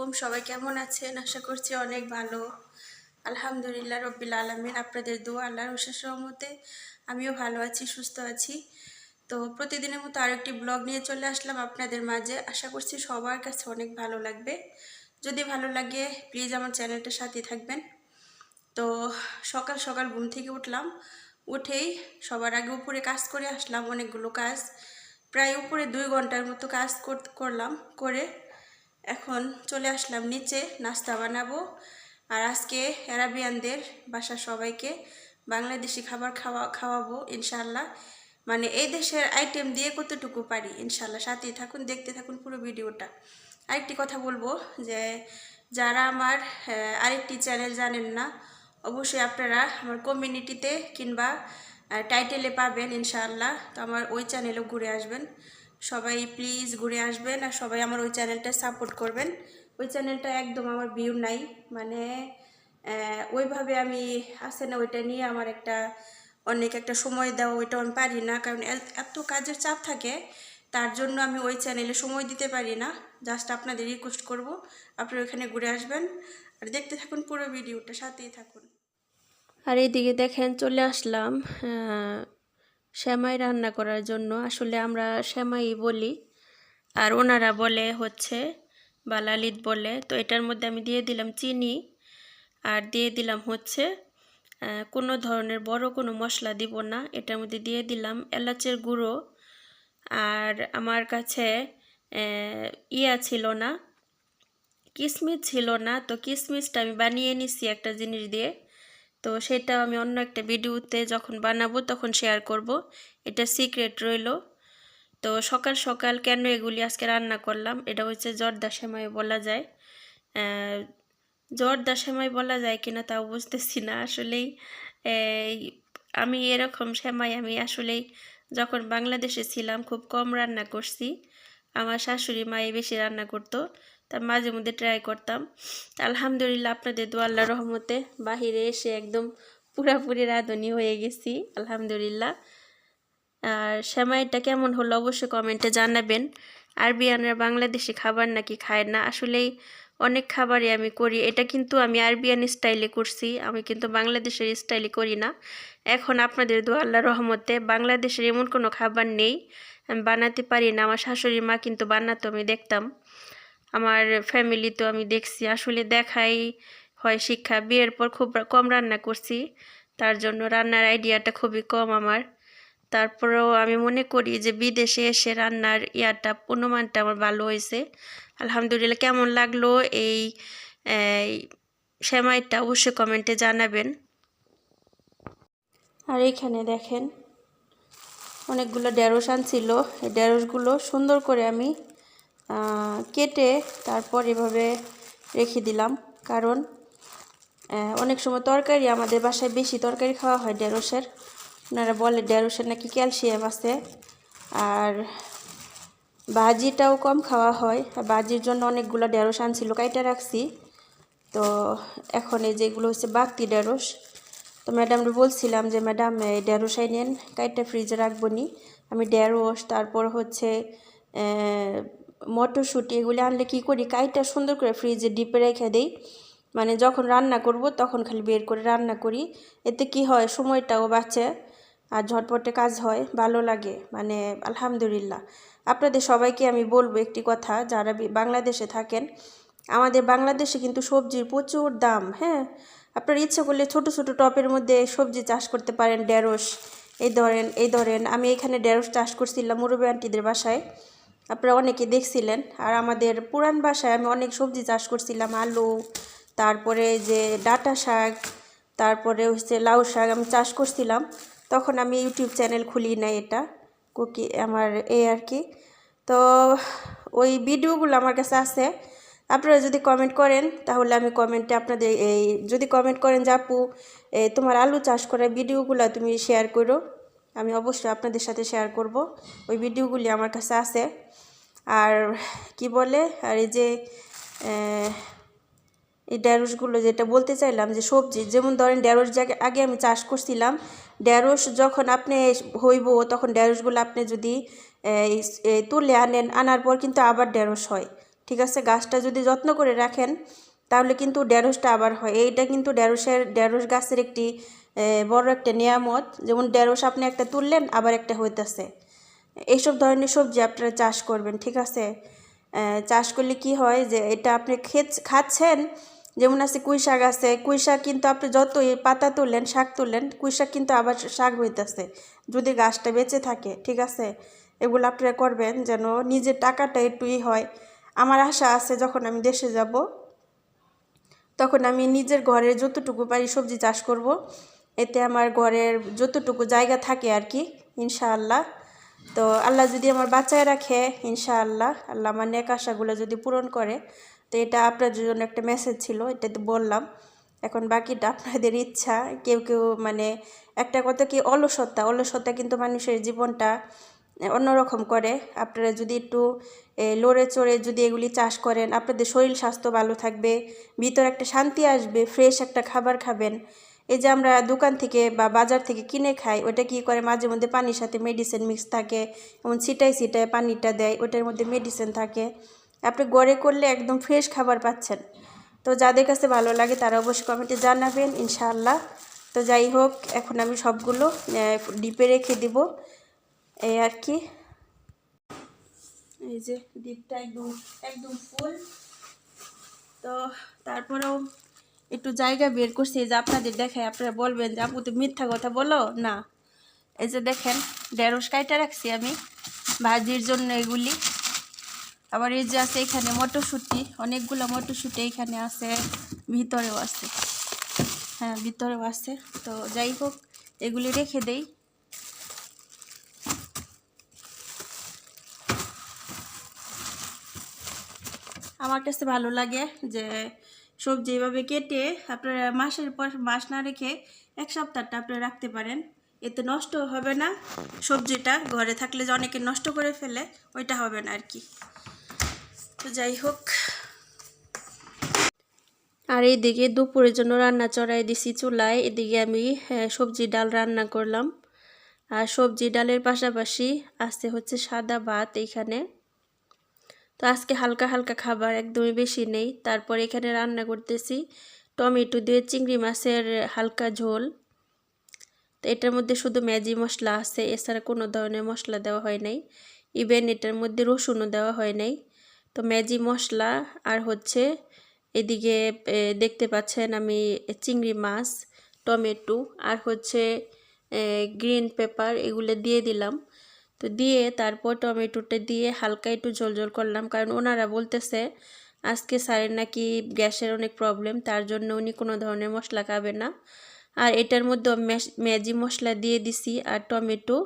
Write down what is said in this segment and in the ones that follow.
আলাইকুম। সবাই কেমন আছেন? আশা করছি অনেক ভালো। আলহামদুলিল্লাহ রব্বিল আলামিন, আপনাদের দোয়া আল্লাহর অশেষ রহমতে আমিও ভালো আছি, সুস্থ আছি। তো প্রতিদিনের মতো আরেকটি ব্লগ নিয়ে চলে আসলাম আপনাদের মাঝে। আশা করছি সবার কাছে অনেক ভালো লাগবে। যদি ভালো লাগে প্লিজ আমার চ্যানেলটার সাথে থাকবেন। তো সকাল সকাল ঘুম থেকে উঠলাম, উঠেই সবার আগে উপরে কাজ করে আসলাম। অনেকগুলো কাজ, প্রায় উপরে 2 ঘন্টার মতো কাজ করলাম। করে এখন চলে আসলাম নিচে, নাস্তা বানাবো। আর আজকে অ্যারাবিয়ানদের বাসার সবাইকে বাংলাদেশি খাবার খাওয়াবো ইনশাল্লাহ। মানে এই দেশের আইটেম দিয়ে কতটুকু পারি ইনশাল্লাহ। সাথেই থাকুন, দেখতে থাকুন পুরো ভিডিওটা। আরেকটি কথা বলবো যে যারা আমার আরেকটি চ্যানেল জানেন না, অবশ্যই আপনারা আমার কমিউনিটিতে কিংবা টাইটেলে পাবেন ইনশাআল্লাহ। তো আমার ওই চ্যানেলেও ঘুরে আসবেন সবাই, প্লিজ ঘুরে আসবেন। আর সবাই আমার ওই চ্যানেলটা সাপোর্ট করবেন। ওই চ্যানেলটা একদম আমার ভিউ নাই, মানে ওইভাবে আমি আসে না, ওইটা নিয়ে আমার অনেক একটা সময় দেওয়া, ওইটা আমি পারি না, কারণ এত কাজের চাপ থাকে। তার জন্য আমি ওই চ্যানেলে সময় দিতে পারি না। জাস্ট আপনাদের রিকোয়েস্ট করব আপনারা ওইখানে ঘুরে আসবেন আর দেখতে থাকুন পুরো ভিডিওটা, সাথেই থাকুন। আর এইদিকে দেখেন চলে আসলাম সেমাই রান্না করার জন্য। আসলে আমরা সেমাই বলি, আর ওনারা বলে হচ্ছে বালালিদ বলে। তো এটার মধ্যে আমি দিয়ে দিলাম চিনি, আর দিয়ে দিলাম হচ্ছে কোনো ধরনের বড় কোনো মশলা দিব না। এটার মধ্যে দিয়ে দিলাম এলাচের গুঁড়ো। আর আমার কাছে ইয়া ছিল না, কিশমিশ ছিল না। তো কিশমিশটা আমি বানিয়ে নিছি একটা জিনিস দিয়ে। তো সেটাও আমি অন্য একটা ভিডিওতে যখন বানাবো তখন শেয়ার করব, এটা সিক্রেট রইল। তো সকাল সকাল কেন এগুলি আজকে রান্না করলাম, এটা হচ্ছে জর্দা সেমাই বলা যায়। জর্দা সেমাই বলা যায় কিনা তাও বুঝতেছি না আসলেই। আমি এরকম সেমাই আমি আসলেই যখন বাংলাদেশে ছিলাম খুব কম রান্না করছি। আমার শাশুড়ি মাই বেশি রান্না করতো, তার মাঝে মধ্যে ট্রাই করতাম। আলহামদুলিল্লাহ আপনাদের দোয়া আল্লাহর রহমতে বাহিরে এসে একদম পুরাপুরি রাঁধুনি হয়ে গেছি আলহামদুলিল্লাহ। আর সেমাইটা কেমন হলো অবশ্যই কমেন্টে জানাবেন। আরবিয়ানরা বাংলাদেশি খাবার নাকি খায় না, আসলেই অনেক খাবারই আমি করি। এটা কিন্তু আমি আরবিয়ান স্টাইলে করছি, আমি কিন্তু বাংলাদেশের স্টাইলে করি না। এখন আপনাদের দোয়া আল্লাহর রহমতে বাংলাদেশের এমন কোনো খাবার নেই আমি বানাতে পারি না। আমার শাশুড়ি মা কিন্তু বানাতো, আমি দেখতাম। আমার ফ্যামিলি তো আমি দেখছি, আসলে দেখাই হয় শিক্ষা। বিয়ের পর খুব কম রান্না করছি, তার জন্য রান্নার আইডিয়াটা খুবই কম আমার। তারপরেও আমি মনে করি যে বিদেশে এসে রান্নার অনুমানটা আমার ভালো হয়েছে আলহামদুলিল্লাহ। কেমন লাগলো এই সেমাইটা অবশ্যই কমেন্টে জানাবেন। আর এইখানে দেখেন অনেকগুলো ঢেঁড়স আনছিল, এই ঢেঁড়সগুলো সুন্দর করে আমি কেটে তারপর এভাবে রেখে দিলাম। কারণ অনেক সময় তরকারি, আমাদের বাসায় বেশি তরকারি খাওয়া হয় ঢেঁড়সের। ওনারা বলে ঢেঁড়সের নাকি ক্যালসিয়াম আছে। আর ভাজিটাও কম খাওয়া হয়, ভাজির জন্য অনেকগুলো ঢেঁড়স আনছিল, কাইটা রাখছি। তো এখন এই যেগুলো হচ্ছে বাড়তি ঢেঁড়স। তো ম্যাডামকে বলছিলাম যে ম্যাডাম এই ঢেঁড়সাই নেন, কাইটা ফ্রিজে রাখবো নি। আমি ঢেঁড়স তারপর হচ্ছে মটরশুঁটি এগুলি আনলে কি করি, কাইটা সুন্দর করে ফ্রিজে ডিপে রেখে দিই। মানে যখন রান্না করব তখন খালি বের করে রান্না করি। এতে কি হয়, সময়টাও বাঁচে আর ঝটপটে কাজ হয়, ভালো লাগে। মানে আলহামদুলিল্লাহ। আপনাদের সবাইকে আমি বলবো একটি কথা, যারা বাংলাদেশে থাকেন, আমাদের বাংলাদেশে কিন্তু সবজির প্রচুর দাম। হ্যাঁ, আপনার ইচ্ছে করলে ছোট ছোট টবের মধ্যে সবজি চাষ করতে পারেন। ঢেঁড়স এই ধরেন আমি এখানে ঢেঁড়স চাষ করছিলাম মুরব্বী আন্টিদের বাসায়, আপনারা অনেকে দেখছিলেন। আর আমাদের পুরান বাসায় আমি অনেক সবজি চাষ করছিলাম, আলু, তারপরে যে ডাঁটা শাক, তারপরে হচ্ছে লাউ শাক আমি চাষ করছিলাম। তখন আমি ইউটিউব চ্যানেল খুলি নাই, এটা কুকি আমার এই আর কি। তো ওই ভিডিওগুলো আমার কাছে আছে। আপনারা যদি কমেন্ট করেন তাহলে আমি কমেন্টে আপনাদের যদি কমেন্ট করেন যে আপু তোমার আলু চাষ করার ভিডিওগুলো তুমি শেয়ার করো, আমি অবশ্যই আপনাদের সাথে শেয়ার করব। ওই ভিডিওগুলি আমার কাছে আছে। আর কি বলে, আর এই যে এই ঢেঁড়সগুলো যেটা বলতে চাইলাম, যে সবজি যেমন ধরেন ঢেঁড়স আগে আমি চাষ করছিলাম, ঢেঁড়স যখন আপনি হইব তখন ঢেঁড়সগুলো আপনি যদি তুলে আনার পর কিন্তু আবার ঢেঁড়স হয়। ঠিক আছে। গাছটা যদি যত্ন করে রাখেন তাহলে কিন্তু ঢেঁড়সটা আবার হয়। এইটা কিন্তু ঢেঁড়স গাছের একটি বড় একটা নিয়ামত। যেমন ঢেঁড়স আপনি একটা তুললেন আবার একটা হইতেছে। এইসব ধরনের সবজি আপনারা চাষ করবেন, ঠিক আছে। চাষ করলে কি হয় যে এটা আপনি খাচ্ছেন। যেমন আছে কুই শাক আছে, কুই শাক কিন্তু আপনি যতই পাতা তুললেন, শাক তুললেন, কুই শাক কিন্তু আবার শাক হইতেছে যদি গাছটা বেঁচে থাকে, ঠিক আছে। এগুলো আপনারা করবেন যেন নিজের টাকাটা একটুই হয়। আমার আশা আছে যখন আমি দেশে যাব তখন আমি নিজের ঘরের যতটুকু পারি সবজি চাষ করব। এতে আমার ঘরের যতটুকু জায়গা থাকে আর কি, ইনশাআল্লাহ। তো আল্লাহ যদি আমার বাঁচায় রাখে, ইনশাআল্লাহ আল্লাহ আমার নেক আশাগুলো যদি পূরণ করে, তো এটা আপনাদের জন্য একটা মেসেজ ছিল, এটা তো বললাম। এখন বাকিটা আপনাদের ইচ্ছা। কেউ কেউ মানে একটা কথা কি, অলসতা কিন্তু মানুষের জীবনটা অন্যরকম করে। আপনারা যদি একটু লড়ে চড়ে যদি এগুলি চাষ করেন, আপনাদের শরীর স্বাস্থ্য ভালো থাকবে, ভিতরে একটা শান্তি আসবে, ফ্রেশ একটা খাবার খাবেন। এই যে আমরা দোকান থেকে বা বাজার থেকে কিনে খাই, ওটা কি করে মাঝে মধ্যে পানির সাথে মেডিসিন মিক্স থাকে, এমন ছিটায় পানিটা দেয়, ওটার মধ্যে মেডিসিন থাকে। আপনি ঘরে করলে একদম ফ্রেশ খাবার পাচ্ছেন। তো যাদের কাছে ভালো লাগে তারা অবশ্যই কমেন্টে জানাবেন, ইনশাআল্লাহ। তো যাই হোক, এখন আমি সবগুলো ডিপে রেখে দিব, এই আর কি। এই যে ডিপটা একদম একদম ফুল। তো তারপরেও একটু জায়গা বের করছি যে আপনাদের দেখায়, আপনারা বলবেন যে আপু তুমি মিথ্যা কথা বলো না। এই যে দেখেন ঢেঁড়স কাইটা রাখছি আমি ভাজির জন্য এগুলি। আবার এই যে আছে এখানে মটরশুঁটি, অনেকগুলো মটরশুঁটি এখানে আছে, ভিতরেও আছে, হ্যাঁ ভিতরেও আছে। তো যাই হোক, এগুলি রেখে দেই। আমার কাছে ভালো লাগে যে সবজি এভাবে কেটে আপনারা মাসের পর মাস না রেখে এক সপ্তাহটা আপনারা রাখতে পারেন। এতে নষ্ট হবে না সবজিটা, ঘরে থাকলে যে অনেকে নষ্ট করে ফেলে ওইটা হবে না আর কি। তো যাই হোক, আর এইদিকে দুপুরের জন্য রান্না চড়াই দিছি চুলায়। এদিকে আমি সবজি ডাল রান্না করলাম, আর সবজি ডালের পাশাপাশি আছে হচ্ছে সাদা ভাত এইখানে। তো আজকে হালকা হালকা খাবার, একদমই বেশি নেই। তারপর এখানে রান্না করতেছি টমেটো দিয়ে চিংড়ি মাছের হালকা ঝোল। তো এটার মধ্যে শুধু ম্যাজি মশলা আছে, এছাড়া কোনো ধরনের মশলা দেওয়া হয় নাই। ইভেন এটার মধ্যে রসুনও দেওয়া হয় নাই। তো ম্যাজি মশলা আর হচ্ছে এদিকে দেখতে পাচ্ছেন আমি চিংড়ি মাছ, টমেটো আর হচ্ছে গ্রিন পেপার এগুলো দিয়ে দিলাম। তো দিয়ে তারপর টমেটোটা দিয়ে হালকা একটু ঝোল করলাম, কারণ ওনারা বলতেছে আজকে স্যারের নাকি গ্যাসের অনেক প্রবলেম, তার জন্য উনি কোনো ধরনের মশলা খাবে না। আর এটার মধ্যে ম্যাজি মশলা দিয়ে দিছি আর টমেটো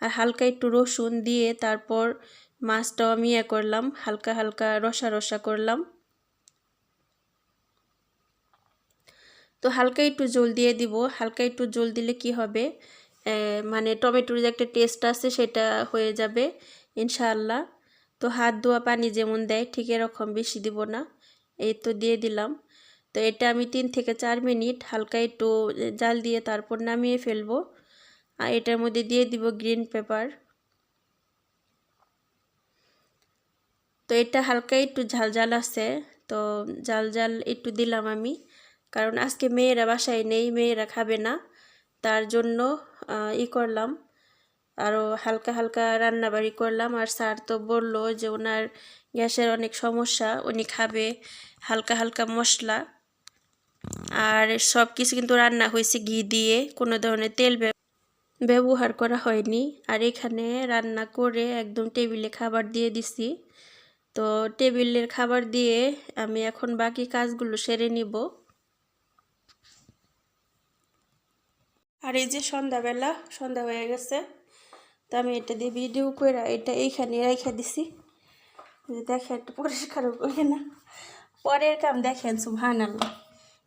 আর হালকা একটু রসুন দিয়ে তারপর মাছটাও আমি করলাম, হালকা হালকা রসা করলাম। তো হালকা একটু জল দিয়ে দিব। হালকা একটু জল দিলে কি হবে, মানে টমেটোর যে একটা টেস্ট আছে সেটা হয়ে যাবে ইনশাআল্লাহ। তো হাত ধোয়া পানি যেমন দেয় ঠিক এরকম, বেশি দিব না। এই তো দিয়ে দিলাম। তো এটা আমি 3 থেকে 4 মিনিট হালকা একটু জাল দিয়ে তারপর নামিয়ে ফেলবো। আর এটার মধ্যে দিয়ে দিব গ্রিন পেপার। তো এটা হালকা একটু ঝাল আছে, তো জাল একটু দিলাম আমি, কারণ আজকে মেয়েরা বাসায় নেই, মেয়েরা খাবে না, তার জন্য করলাম। আরও হালকা হালকা রান্নাবাড়ি করলাম। আর স্যার তো বললো যে ওনার গ্যাসের অনেক সমস্যা, উনি খাবে হালকা হালকা মশলা। আর সব কিছু কিন্তু রান্না হয়েছে ঘি দিয়ে, কোনো ধরনের তেল ব্যবহার করা হয়নি। আর এখানে রান্না করে একদম টেবিলে খাবার দিয়ে দিছি। তো টেবিলের খাবার দিয়ে আমি এখন বাকি কাজগুলো সেরে নিব। আর এই যে সন্ধ্যা হয়ে গেছে, তো আমি এটা দিয়ে ভিডিও করে এটা এইখানে রেখে দিছি। দেখেন একটু পরিষ্কার করে না, পরের কাম দেখেন সুবহানাল্লাহ।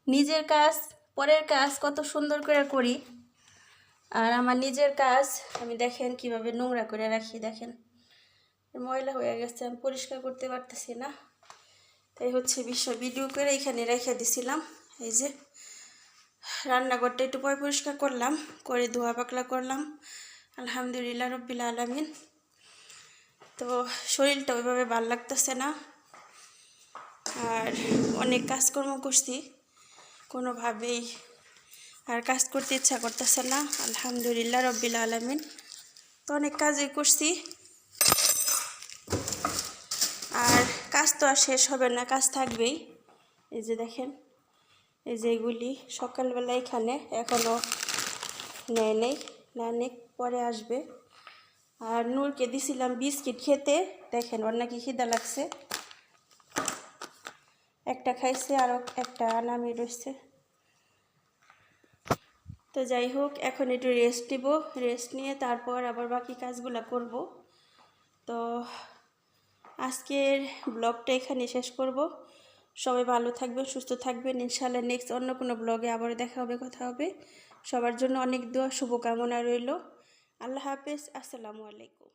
নিজের কাজ পরের কাজ কত সুন্দর করে করি, আর আমার নিজের কাজ আমি দেখেন কিভাবে নোংরা করে রাখি। দেখেন ময়লা হয়ে গেছে, আমি পরিষ্কার করতে পারতেছি না। তাই হচ্ছে ভিডিও করে এখানে রেখে দিছিলাম। এই যে রান্নাঘরটা একটু পরিষ্কার করলাম, করে ধোয়া পাকলা করলাম, আলহামদুলিল্লাহ রব্বিল আলামিন। তো শরীরটা ওইভাবে ভালো লাগতেছে না, আর অনেক কাজকর্ম করছি, কোনোভাবেই আর কাজ করতে ইচ্ছা করতেছে না। আলহামদুলিল্লাহ রব্বিল আলামিন, তো অনেক কাজই করছি। আর কাজ তো আর শেষ হবে না, কাজ থাকবেই। এই যে দেখেন, এই যে এগুলি সকালবেলা এখানে এখনও নেয় নেই, নেই পরে আসবে। আর নূরকে দিছিলাম বিস্কিট খেতে, দেখেন ওর নাকি খিদা লাগছে, একটা খাইছে আর একটা নামিয়ে রয়েছে। তো যাই হোক, এখন একটু রেস্ট নিব, রেস্ট নিয়ে তারপর আবার বাকি কাজগুলো করব। তো আজকের ব্লগটা এখানে শেষ করব। সবাই ভালো থাকবেন, সুস্থ থাকবেন। ইনশাআল্লাহ নেক্সট অন্য কোনো ব্লগে আবার দেখা হবে, কথা হবে। সবার জন্য অনেক দোয়া, শুভকামনা রইল। আল্লাহ হাফেজ, আসসালামু আলাইকুম।